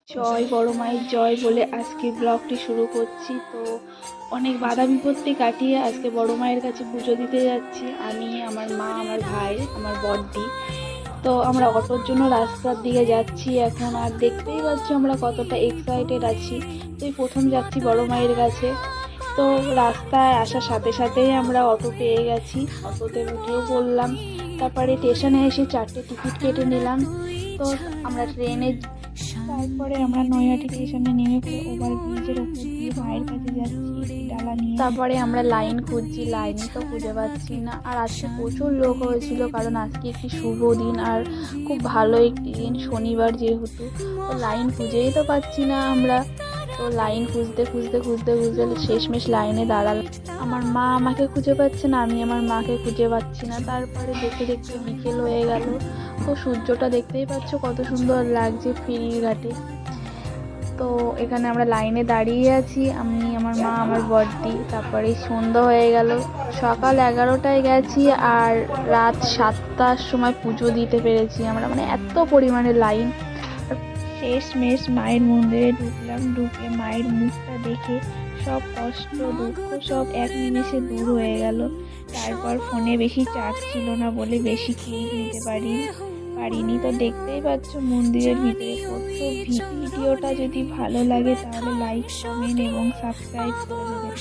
জয় বড় মায়ের জয় বলে আজকে ব্লগটি শুরু করছি। তো অনেক বাধা বিপত্তি কাটিয়ে আজকে বড় মায়ের কাছে পুজো দিতে যাচ্ছি। আমি, আমার মা, আমার ভাই, আমার বড়দি। তো আমরা অটোর জন্য রাস্তার দিকে যাচ্ছি এখন। আর দেখতেই পাচ্ছি আমরা কতটা এক্সাইটেড আছি। তো এই প্রথম যাচ্ছি বড় মায়ের কাছে। তো রাস্তায় আসার সাথে সাথেই আমরা অটো পেয়ে গেছি, অটোতে উঠেও পড়লাম। তারপরে স্টেশনে এসে 4টে টিকিট কেটে নিলাম। তো আমরা ট্রেনে, তারপরে আমরা নৈহাটি স্টেশনে নেমে পড়ে ওভার ব্রিজের ওপর দিয়ে মায়ের কাছে যাচ্ছি একটি ডালা নিয়ে। তারপরে আমরা লাইন খুঁজছি, লাইনই তো খুঁজে পাচ্ছি না। আর আজকে প্রচুর লোক হয়েছিল, কারণ আজকে একটি শুভ দিন আর খুব ভালো একটি দিন, শনিবার যেহেতু। তো লাইন খুঁজেই তো পাচ্ছি না আমরা। তো লাইন খুঁজতে খুঁজতে খুঁজতে খুঁজতে শেষমেশ লাইনে দাঁড়ালাম। আমার মা আমাকে খুঁজে পাচ্ছে না, আমি আমার মাকে খুঁজে পাচ্ছি না। তারপরে দেখতে দেখতে বিকেল হয়ে গেল। তো সূর্যটা দেখতেই পাচ্ছ কত সুন্দর লাগছে ফেরির ঘাটে। তো এখানে আমরা লাইনে দাঁড়িয়ে আছি, আমি, আমার মা, আমার বড়দি। তারপরে সন্ধ্যা হয়ে গেল। সকাল 11টায় গেছি আর রাত 7টার সময় পুজো দিতে পেরেছি আমরা, মানে এত পরিমাণে লাইন। শেষমেশ মায়ের মন্দিরে ঢুকলাম। ঢুকে মায়ের মুখটা দেখে সব কষ্ট দুঃখ সব এক নিমেষে দূর হয়ে গেল। তারপর ফোনে বেশি চার্জ ছিল না বলে বেশি ক্লিপ নিতে পারিনি। তো দেখতেই পাচ্ছ মন্দিরের ভিতরে কত ভিডিওটা যদি ভালো লাগে তাহলে লাইক, কমেন্ট এবং সাবস্ক্রাইব করে দেবেন।